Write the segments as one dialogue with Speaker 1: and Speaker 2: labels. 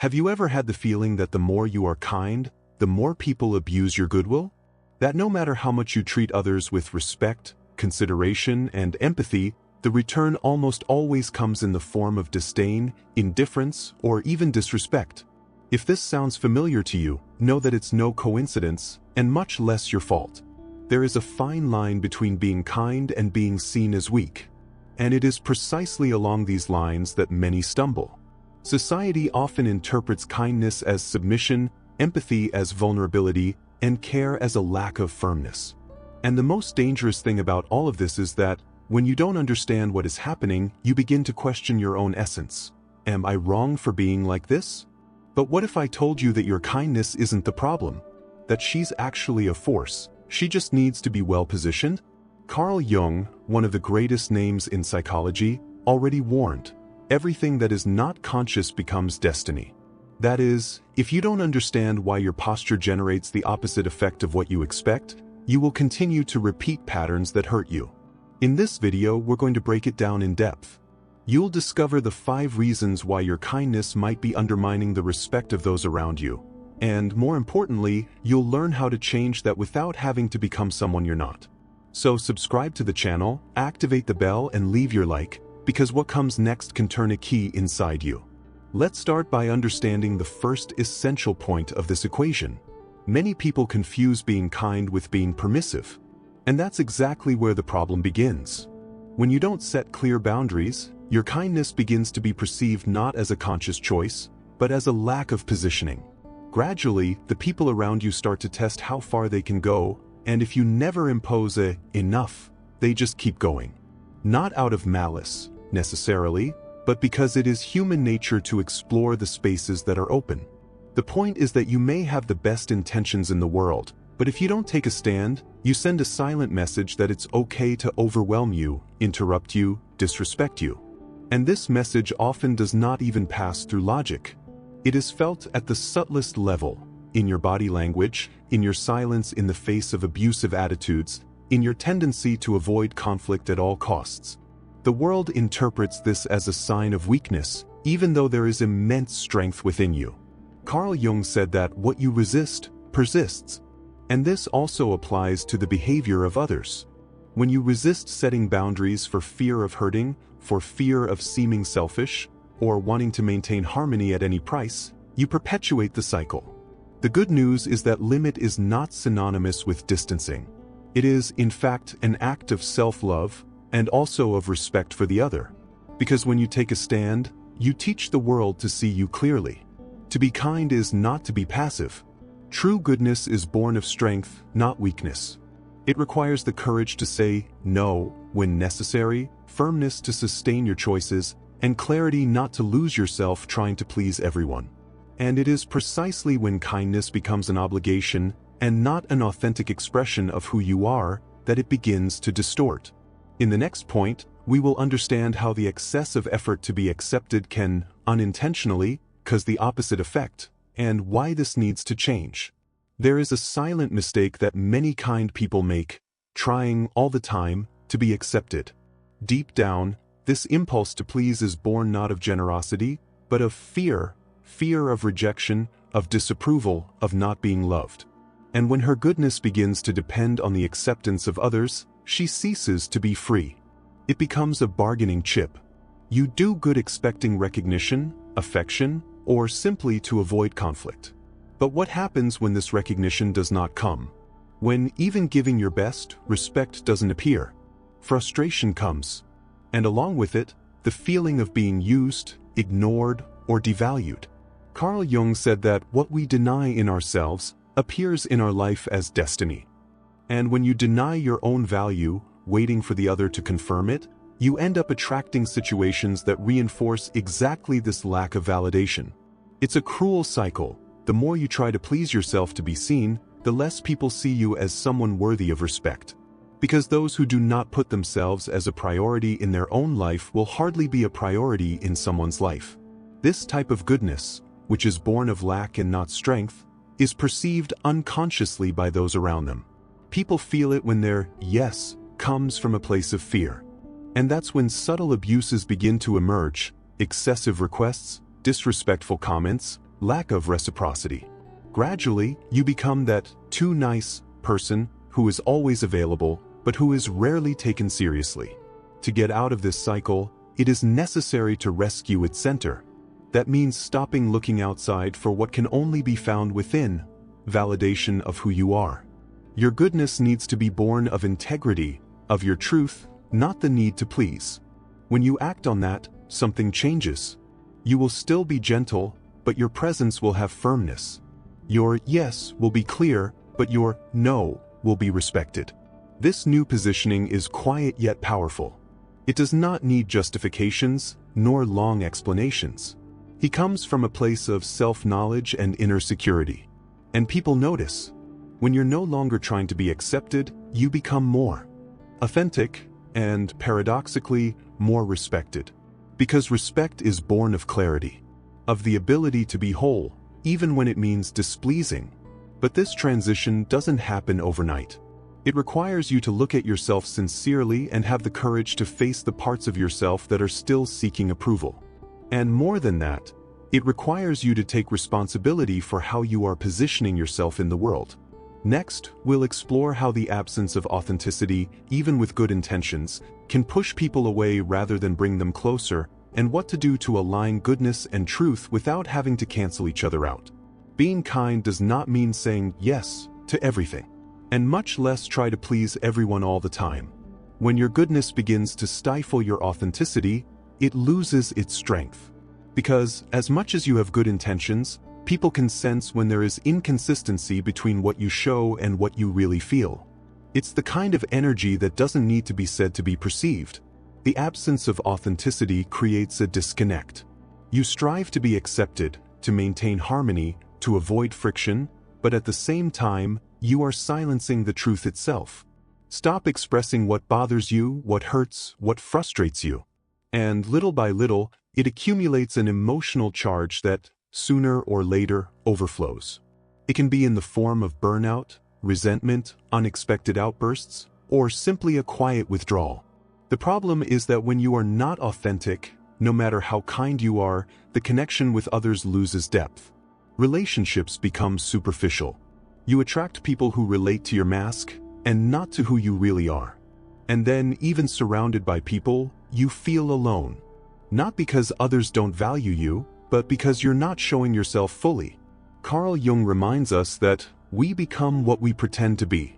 Speaker 1: Have you ever had the feeling that the more you are kind, the more people abuse your goodwill? That no matter how much you treat others with respect, consideration, and empathy, the return almost always comes in the form of disdain, indifference, or even disrespect. If this sounds familiar to you, know that it's no coincidence, and much less your fault. There is a fine line between being kind and being seen as weak. And it is precisely along these lines that many stumble. Society often interprets kindness as submission, empathy as vulnerability, and care as a lack of firmness. And the most dangerous thing about all of this is that, when you don't understand what is happening, you begin to question your own essence. Am I wrong for being like this? But what if I told you that your kindness isn't the problem? That she's actually a force, she just needs to be well positioned? Carl Jung, one of the greatest names in psychology, already warned, everything that is not conscious becomes destiny. That is, if you don't understand why your posture generates the opposite effect of what you expect, you will continue to repeat patterns that hurt you. In this video, we're going to break it down in depth. You'll discover the 5 reasons why your kindness might be undermining the respect of those around you. And more importantly, you'll learn how to change that without having to become someone you're not. So subscribe to the channel, activate the bell, and leave your like, because what comes next can turn a key inside you. Let's start by understanding the first essential point of this equation. Many people confuse being kind with being permissive. And that's exactly where the problem begins. When you don't set clear boundaries, your kindness begins to be perceived not as a conscious choice, but as a lack of positioning. Gradually, the people around you start to test how far they can go, and if you never impose a enough, they just keep going. Not out of malice, necessarily, but because it is human nature to explore the spaces that are open. The point is that you may have the best intentions in the world, but if you don't take a stand, you send a silent message that it's okay to overwhelm you, interrupt you, disrespect you. And this message often does not even pass through logic. It is felt at the subtlest level, in your body language, in your silence in the face of abusive attitudes, in your tendency to avoid conflict at all costs. The world interprets this as a sign of weakness, even though there is immense strength within you. Carl Jung said that what you resist persists. And this also applies to the behavior of others. When you resist setting boundaries for fear of hurting, for fear of seeming selfish, or wanting to maintain harmony at any price, you perpetuate the cycle. The good news is that limit is not synonymous with distancing. It is, in fact, an act of self-love and also of respect for the other. Because when you take a stand, you teach the world to see you clearly. To be kind is not to be passive. True goodness is born of strength, not weakness. It requires the courage to say no when necessary, firmness to sustain your choices, and clarity not to lose yourself trying to please everyone. And it is precisely when kindness becomes an obligation and not an authentic expression of who you are that it begins to distort. In the next point, we will understand how the excessive effort to be accepted can, unintentionally, cause the opposite effect, and why this needs to change. There is a silent mistake that many kind people make, trying all the time to be accepted. Deep down, this impulse to please is born not of generosity, but of fear of rejection, of disapproval, of not being loved. And when her goodness begins to depend on the acceptance of others, she ceases to be free. It becomes a bargaining chip. You do good expecting recognition, affection, or simply to avoid conflict. But what happens when this recognition does not come? When, even giving your best, respect doesn't appear? Frustration comes. And along with it, the feeling of being used, ignored, or devalued. Carl Jung said that what we deny in ourselves appears in our life as destiny. And when you deny your own value, waiting for the other to confirm it, you end up attracting situations that reinforce exactly this lack of validation. It's a cruel cycle. The more you try to please yourself to be seen, the less people see you as someone worthy of respect. Because those who do not put themselves as a priority in their own life will hardly be a priority in someone's life. This type of goodness, which is born of lack and not strength, is perceived unconsciously by those around them. People feel it when their yes comes from a place of fear. And that's when subtle abuses begin to emerge, excessive requests, disrespectful comments, lack of reciprocity. Gradually, you become that too nice person who is always available, but who is rarely taken seriously. To get out of this cycle, it is necessary to rescue its center. That means stopping looking outside for what can only be found within, validation of who you are. Your goodness needs to be born of integrity, of your truth, not the need to please. When you act on that, something changes. You will still be gentle, but your presence will have firmness. Your yes will be clear, but your no will be respected. This new positioning is quiet yet powerful. It does not need justifications, nor long explanations. He comes from a place of self-knowledge and inner security. And people notice. When you're no longer trying to be accepted, you become more authentic and, paradoxically, more respected. Because respect is born of clarity, of the ability to be whole, even when it means displeasing. But this transition doesn't happen overnight. It requires you to look at yourself sincerely and have the courage to face the parts of yourself that are still seeking approval. And more than that, it requires you to take responsibility for how you are positioning yourself in the world. Next, we'll explore how the absence of authenticity, even with good intentions, can push people away rather than bring them closer, and what to do to align goodness and truth without having to cancel each other out. Being kind does not mean saying yes to everything, and much less try to please everyone all the time. When your goodness begins to stifle your authenticity, it loses its strength. Because, as much as you have good intentions, people can sense when there is inconsistency between what you show and what you really feel. It's the kind of energy that doesn't need to be said to be perceived. The absence of authenticity creates a disconnect. You strive to be accepted, to maintain harmony, to avoid friction, but at the same time, you are silencing the truth itself. Stop expressing what bothers you, what hurts, what frustrates you. And little by little, it accumulates an emotional charge that, sooner or later, overflows. It can be in the form of burnout, resentment, unexpected outbursts, or simply a quiet withdrawal. The problem is that when you are not authentic, no matter how kind you are, the connection with others loses depth. Relationships become superficial. You attract people who relate to your mask, and not to who you really are. And then, even surrounded by people, you feel alone. Not because others don't value you, but because you're not showing yourself fully. Carl Jung reminds us that we become what we pretend to be.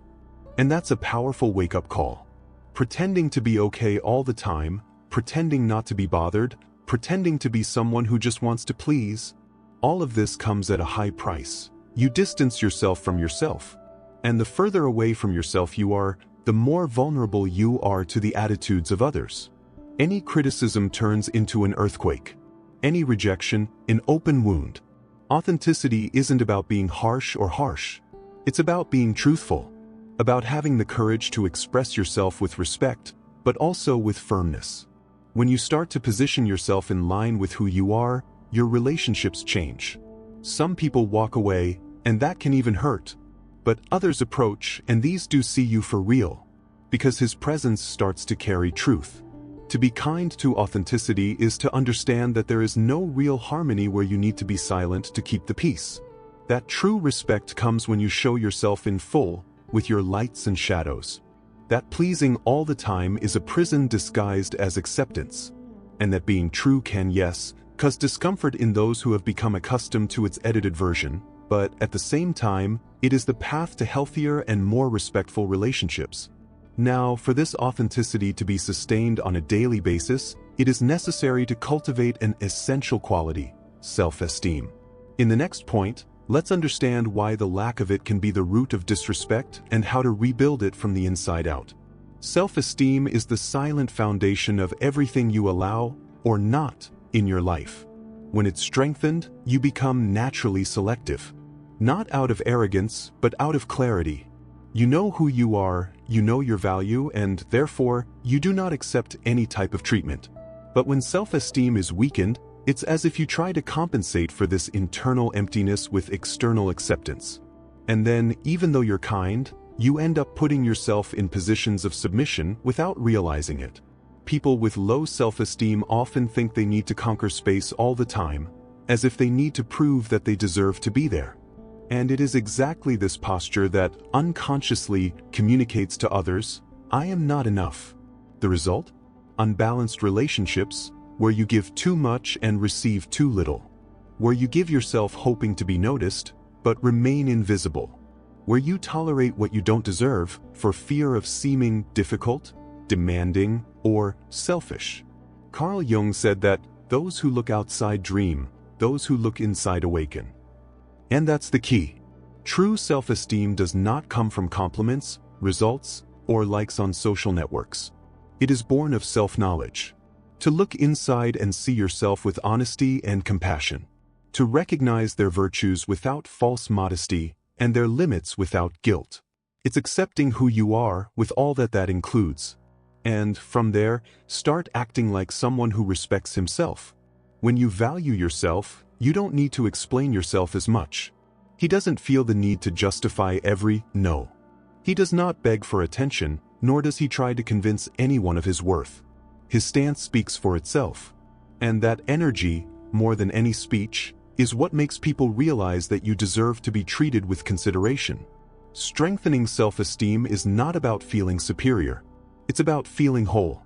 Speaker 1: And that's a powerful wake-up call. Pretending to be okay all the time, pretending not to be bothered, pretending to be someone who just wants to please, all of this comes at a high price. You distance yourself from yourself. And the further away from yourself you are, the more vulnerable you are to the attitudes of others. Any criticism turns into an earthquake. Any rejection, an open wound. Authenticity isn't about being harsh. It's about being truthful. About having the courage to express yourself with respect, but also with firmness. When you start to position yourself in line with who you are, your relationships change. Some people walk away, and that can even hurt. But others approach, and these do see you for real. Because his presence starts to carry truth. To be kind to authenticity is to understand that there is no real harmony where you need to be silent to keep the peace. That true respect comes when you show yourself in full, with your lights and shadows. That pleasing all the time is a prison disguised as acceptance. And that being true can, yes, cause discomfort in those who have become accustomed to its edited version, but at the same time, it is the path to healthier and more respectful relationships. Now, for this authenticity to be sustained on a daily basis, it is necessary to cultivate an essential quality, self-esteem. In the next point, let's understand why the lack of it can be the root of disrespect and how to rebuild it from the inside out. Self-esteem is the silent foundation of everything you allow, or not, in your life. When it's strengthened, you become naturally selective. Not out of arrogance, but out of clarity. You know who you are, you know your value, and therefore, you do not accept any type of treatment. But when self-esteem is weakened, it's as if you try to compensate for this internal emptiness with external acceptance. And then, even though you're kind, you end up putting yourself in positions of submission without realizing it. People with low self-esteem often think they need to conquer space all the time, as if they need to prove that they deserve to be there. And it is exactly this posture that unconsciously communicates to others, "I am not enough." The result? Unbalanced relationships, where you give too much and receive too little. Where you give yourself hoping to be noticed, but remain invisible. Where you tolerate what you don't deserve for fear of seeming difficult, demanding, or selfish. Carl Jung said that those who look outside dream, those who look inside awaken. And that's the key. True self-esteem does not come from compliments, results, or likes on social networks. It is born of self-knowledge. To look inside and see yourself with honesty and compassion. To recognize their virtues without false modesty and their limits without guilt. It's accepting who you are with all that includes. And from there, start acting like someone who respects himself. When you value yourself, you don't need to explain yourself as much. He doesn't feel the need to justify every no. He does not beg for attention, nor does he try to convince anyone of his worth. His stance speaks for itself. And that energy, more than any speech, is what makes people realize that you deserve to be treated with consideration. Strengthening self-esteem is not about feeling superior. It's about feeling whole.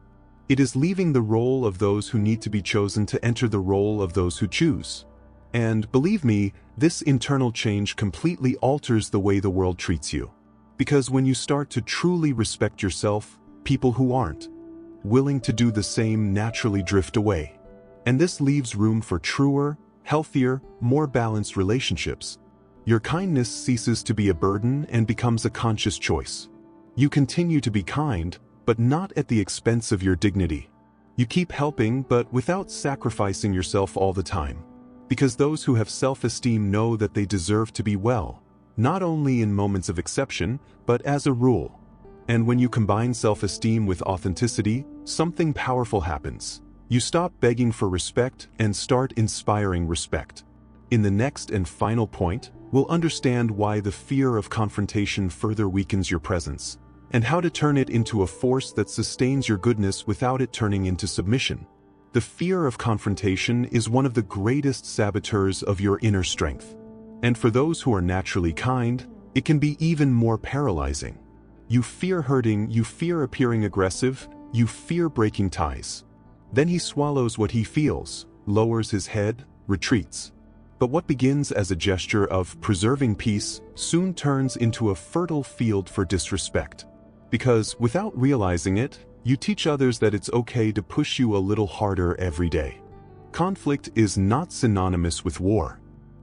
Speaker 1: It is leaving the role of those who need to be chosen to enter the role of those who choose. And believe me, this internal change completely alters the way the world treats you. Because when you start to truly respect yourself, people who aren't willing to do the same naturally drift away. And this leaves room for truer, healthier, more balanced relationships. Your kindness ceases to be a burden and becomes a conscious choice. You continue to be kind, but not at the expense of your dignity. You keep helping, but without sacrificing yourself all the time. Because those who have self-esteem know that they deserve to be well, not only in moments of exception, but as a rule. And when you combine self-esteem with authenticity, something powerful happens. You stop begging for respect and start inspiring respect. In the next and final point, we'll understand why the fear of confrontation further weakens your presence, and how to turn it into a force that sustains your goodness without it turning into submission. The fear of confrontation is one of the greatest saboteurs of your inner strength. And for those who are naturally kind, it can be even more paralyzing. You fear hurting, you fear appearing aggressive, you fear breaking ties. Then he swallows what he feels, lowers his head, retreats. But what begins as a gesture of preserving peace soon turns into a fertile field for disrespect. Because without realizing it, you teach others that it's okay to push you a little harder every day. Conflict is not synonymous with war.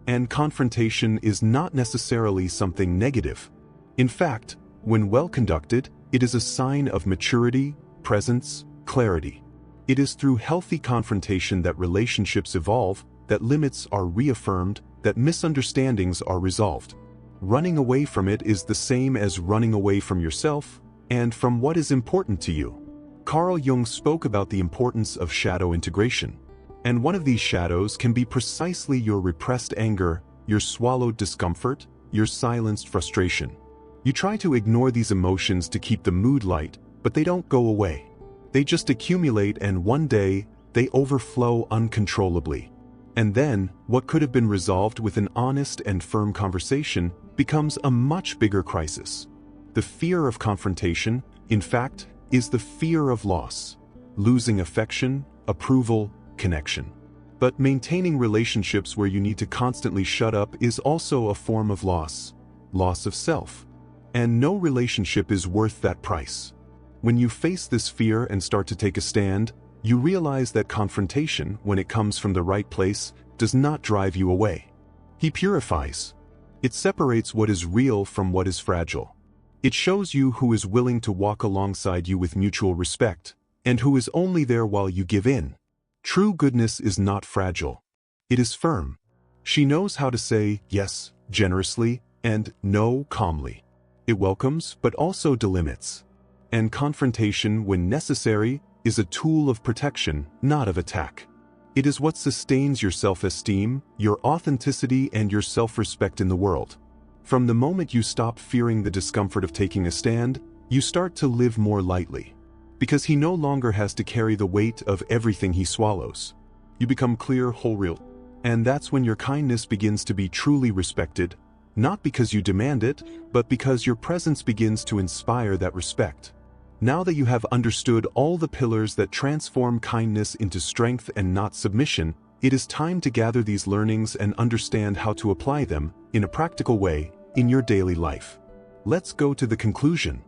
Speaker 1: And confrontation is not necessarily something negative. In fact, when well conducted, it is a sign of maturity, presence, clarity. It is through healthy confrontation that relationships evolve, that limits are reaffirmed, that misunderstandings are resolved. Running away from it is the same as running away from yourself and from what is important to you. Carl Jung spoke about the importance of shadow integration. And one of these shadows can be precisely your repressed anger, your swallowed discomfort, your silenced frustration. You try to ignore these emotions to keep the mood light, but they don't go away. They just accumulate, and one day, they overflow uncontrollably. And then, what could have been resolved with an honest and firm conversation becomes a much bigger crisis. The fear of confrontation, in fact, is the fear of loss. Losing affection, approval, connection. But maintaining relationships where you need to constantly shut up is also a form of loss. Loss of self. And no relationship is worth that price. When you face this fear and start to take a stand, you realize that confrontation, when it comes from the right place, does not drive you away. He purifies. It separates what is real from what is fragile. It shows you who is willing to walk alongside you with mutual respect, and who is only there while you give in. True goodness is not fragile. It is firm. She knows how to say yes generously and no calmly. It welcomes but also delimits. And confrontation, when necessary, is a tool of protection, not of attack. It is what sustains your self-esteem, your authenticity, and your self-respect in the world. From the moment you stop fearing the discomfort of taking a stand, you start to live more lightly. Because he no longer has to carry the weight of everything he swallows. You become clear, whole, real. And that's when your kindness begins to be truly respected, not because you demand it, but because your presence begins to inspire that respect. Now that you have understood all the pillars that transform kindness into strength and not submission, it is time to gather these learnings and understand how to apply them, in a practical way, in your daily life. Let's go to the conclusion.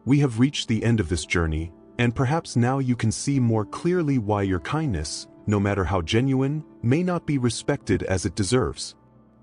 Speaker 1: We have reached the end of this journey, and perhaps now you can see more clearly why your kindness, no matter how genuine, may not be respected as it deserves.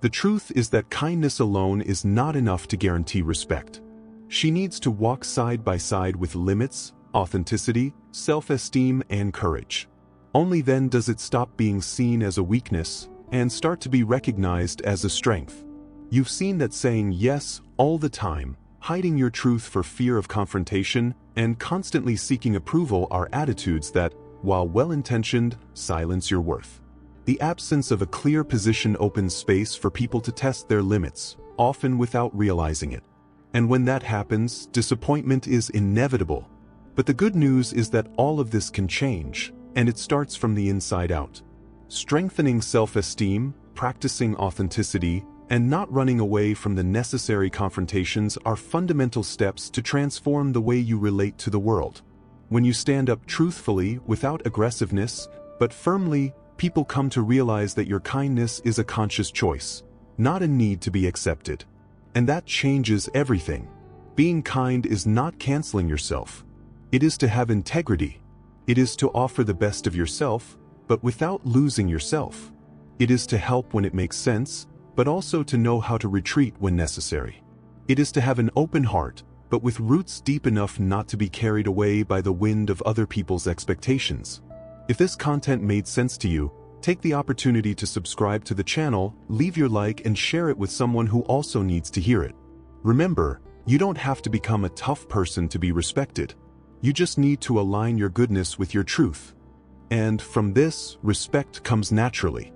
Speaker 1: The truth is that kindness alone is not enough to guarantee respect. She needs to walk side by side with limits, authenticity, self-esteem, and courage. Only then does it stop being seen as a weakness and start to be recognized as a strength. You've seen that saying yes all the time, hiding your truth for fear of confrontation, and constantly seeking approval are attitudes that, while well-intentioned, silence your worth. The absence of a clear position opens space for people to test their limits, often without realizing it. And when that happens, disappointment is inevitable. But the good news is that all of this can change, and it starts from the inside out. Strengthening self-esteem, practicing authenticity, and not running away from the necessary confrontations are fundamental steps to transform the way you relate to the world. When you stand up truthfully, without aggressiveness, but firmly, people come to realize that your kindness is a conscious choice, not a need to be accepted. And that changes everything. Being kind is not canceling yourself. It is to have integrity. It is to offer the best of yourself, but without losing yourself. It is to help when it makes sense, but also to know how to retreat when necessary. It is to have an open heart, but with roots deep enough not to be carried away by the wind of other people's expectations. If this content made sense to you, take the opportunity to subscribe to the channel, leave your like, and share it with someone who also needs to hear it. Remember, you don't have to become a tough person to be respected. You just need to align your goodness with your truth. And from this, respect comes naturally.